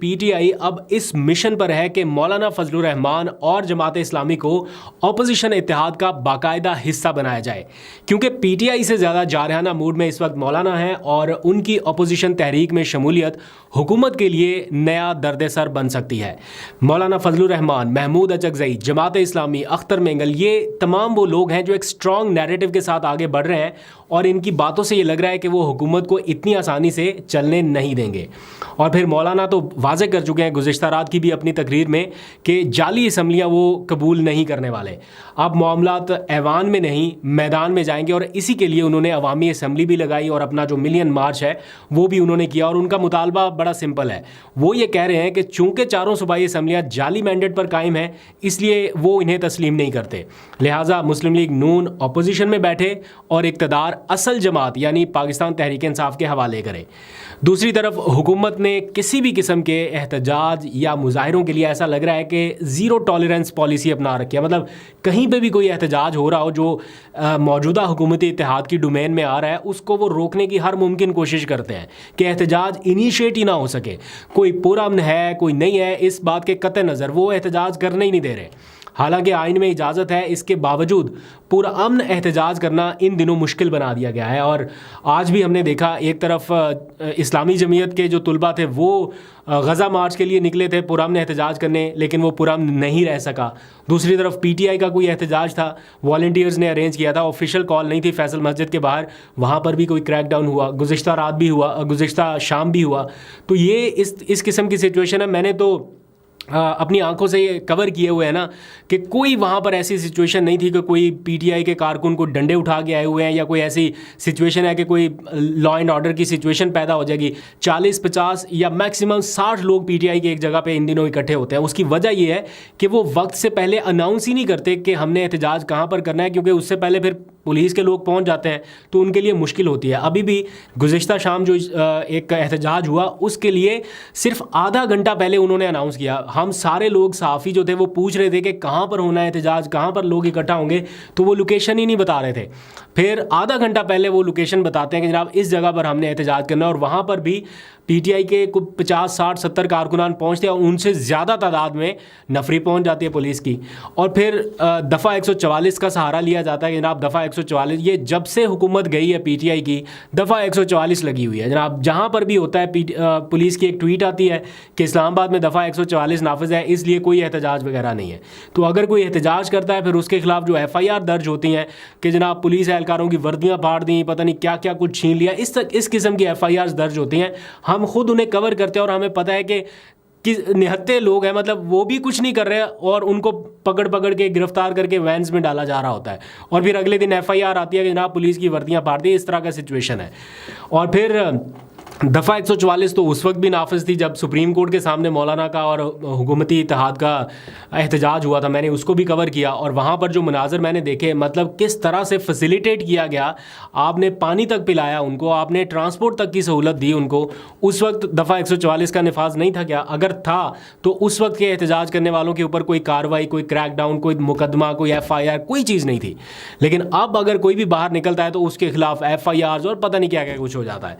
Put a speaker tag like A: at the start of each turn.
A: P T I اب اس mission پر ہے کہ مولانا فضل الرحمان اور جماعت اسلامی کو اپوزیشن اتحاد کا باقاعدہ حصہ بنایا جائے، کیونکہ پی ٹی آئی سے زیادہ جارحانہ موڈ میں اس وقت مولانا ہیں اور ان کی اپوزیشن تحریک میں شمولیت حکومت کے لیے نیا درد سر بن سکتی ہے۔ مولانا فضل الرحمان، محمود اچکزئی، جماعت اسلامی، اختر مینگل، یہ تمام وہ لوگ ہیں جو ایک اسٹرانگ نیریٹو کے ساتھ آگے بڑھ رہے ہیں اور ان کی باتوں سے یہ لگ رہا ہے کہ وہ حکومت کو اتنی آسانی سے چلنے نہیں دیں گے۔ اور پھر مولانا تو واضح کر چکے ہیں گزشتہ رات کی بھی اپنی تقریر میں کہ جعلی اسمبلیاں وہ قبول نہیں کرنے والے۔ اب معاملات ایوان میں نہیں میدان میں جائیں گے، اور اسی کے لیے انہوں نے عوامی اسمبلی بھی لگائی اور اپنا جو ملین مارچ ہے وہ بھی انہوں نے کیا، اور ان کا مطالبہ بڑا سمپل ہے۔ وہ یہ کہہ رہے ہیں کہ چونکہ چاروں صوبائی اسمبلیاں جعلی مینڈیٹ پر قائم ہیں، اس لیے وہ انہیں تسلیم نہیں کرتے، لہٰذا مسلم لیگ نون اپوزیشن میں بیٹھے اور اقتدار اصل جماعت یعنی پاکستان تحریک انصاف کے حوالے کرے۔ دوسری طرف حکومت نے کسی بھی قسم کے احتجاج یا مظاہروں کے لیے ایسا لگ رہا ہے کہ زیرو ٹالرنس پالیسی اپنا رکھی ہے، مطلب کہیں پہ بھی کوئی احتجاج ہو رہا ہو جو موجودہ حکومتی اتحاد کی ڈومین میں آ رہا ہے، اس کو وہ روکنے کی ہر ممکن کوشش کرتے ہیں کہ احتجاج انیشیٹ ہی نہ ہو سکے۔ کوئی پرامن ہے کوئی نہیں ہے، اس بات کے قطع نظر وہ احتجاج کرنے ہی نہیں دے رہے۔ حالانکہ آئین میں اجازت ہے، اس کے باوجود پرامن احتجاج کرنا ان دنوں مشکل بنا دیا گیا ہے۔ اور آج بھی ہم نے دیکھا ایک طرف اسلامی جمعیت کے جو طلباء تھے وہ غزہ مارچ کے لیے نکلے تھے پرامن احتجاج کرنے، لیکن وہ پرامن نہیں رہ سکا۔ دوسری طرف پی ٹی آئی کا کوئی احتجاج تھا، والنٹیئرز نے ارینج کیا تھا، آفیشیل کال نہیں تھی فیصل مسجد کے باہر، وہاں پر بھی کوئی کریک ڈاؤن ہوا، گزشتہ رات بھی ہوا، گزشتہ شام بھی ہوا۔ تو یہ اس قسم کی سچویشن ہے۔ میں نے تو اپنی آنکھوں سے یہ کور کیے ہوئے ہیں نا کہ کوئی وہاں پر ایسی سچویشن نہیں تھی کہ کوئی پی ٹی آئی کے کارکن کو ڈنڈے اٹھا کے آئے ہوئے ہیں، یا کوئی ایسی سچویشن ہے کہ کوئی لا اینڈ آرڈر کی سچویشن پیدا ہو جائے گی۔ 40-50 یا میکسیمم 60 لوگ پی ٹی آئی کے ایک جگہ پہ ان دنوں اکٹھے ہوتے ہیں۔ اس کی وجہ یہ ہے کہ وہ وقت سے پہلے اناؤنس ہی نہیں کرتے کہ ہم نے احتجاج کہاں پر کرنا ہے، کیونکہ اس سے پہلے پھر پولیس کے لوگ پہنچ جاتے ہیں تو ان کے لیے مشکل ہوتی ہے۔ ابھی بھی گزشتہ شام جو ایک احتجاج ہوا، اس کے لیے صرف آدھا گھنٹہ پہلے انہوں نے اناؤنس کیا۔ ہم سارے لوگ صحافی جو تھے وہ پوچھ رہے تھے کہ کہاں پر ہونا ہے احتجاج، کہاں پر لوگ اکٹھا ہوں گے، تو وہ لوکیشن ہی نہیں بتا رہے تھے۔ پھر آدھا گھنٹہ پہلے وہ لوکیشن بتاتے ہیں کہ جناب اس جگہ پر ہم نے احتجاج کرنا ہے، اور وہاں پر بھی پی ٹی آئی کے 50-60-70 کارکنان پہنچتے ہیں، اور ان سے زیادہ تعداد میں نفری پہنچ جاتی ہے پولیس کی۔ اور پھر دفعہ 144 کا سہارا لیا جاتا ہے کہ جناب دفعہ 144، یہ جب سے حکومت گئی ہے پی ٹی آئی کی دفعہ 144 لگی ہوئی ہے جناب۔ جہاں پر بھی ہوتا ہے پولیس کی ایک ٹویٹ آتی ہے کہ اسلام آباد میں دفعہ 144 نافذ ہے، اس لیے کوئی احتجاج وغیرہ نہیں ہے۔ تو اگر کوئی احتجاج کرتا ہے پھر اس کے خلاف جو ایف آئی آر درج ہوتی ہیں کہ جناب پولیس اہلکاروں کی وردیاں پھاڑ دیں، پتہ نہیں کیا کیا کچھ چھین لیا، اس قسم کی ایف آئی آر درج ہوتی ہیں۔ ہم خود انہیں کور کرتے ہیں اور ہمیں پتہ ہے کہ نہتے لوگ ہیں، مطلب وہ بھی کچھ نہیں کر رہے اور ان کو پکڑ کے گرفتار کر کے وینز میں ڈالا جا رہا ہوتا ہے، اور پھر اگلے دن ایف آئی آر آتی ہے کہ جناب پولیس کی وردیاں پھاڑ دی۔ اس طرح کا سچویشن ہے۔ اور پھر دفعہ 144 تو اس وقت بھی نافذ تھی جب سپریم کورٹ کے سامنے مولانا کا اور حکومتی اتحاد کا احتجاج ہوا تھا، میں نے اس کو بھی کور کیا، اور وہاں پر جو مناظر میں نے دیکھے، مطلب کس طرح سے فیسیلیٹیٹ کیا گیا۔ آپ نے پانی تک پلایا ان کو، آپ نے ٹرانسپورٹ تک کی سہولت دی ان کو۔ اس وقت دفعہ 144 کا نفاذ نہیں تھا کیا؟ اگر تھا تو اس وقت کے احتجاج کرنے والوں کے اوپر کوئی کارروائی، کوئی کریک ڈاؤن، کوئی مقدمہ، کوئی ایف آئی آر، کوئی چیز نہیں تھی۔ لیکن اب اگر کوئی بھی باہر نکلتا ہے تو اس کے خلاف ایف آئی آرز اور پتہ نہیں کیا کیا کچھ ہو جاتا ہے۔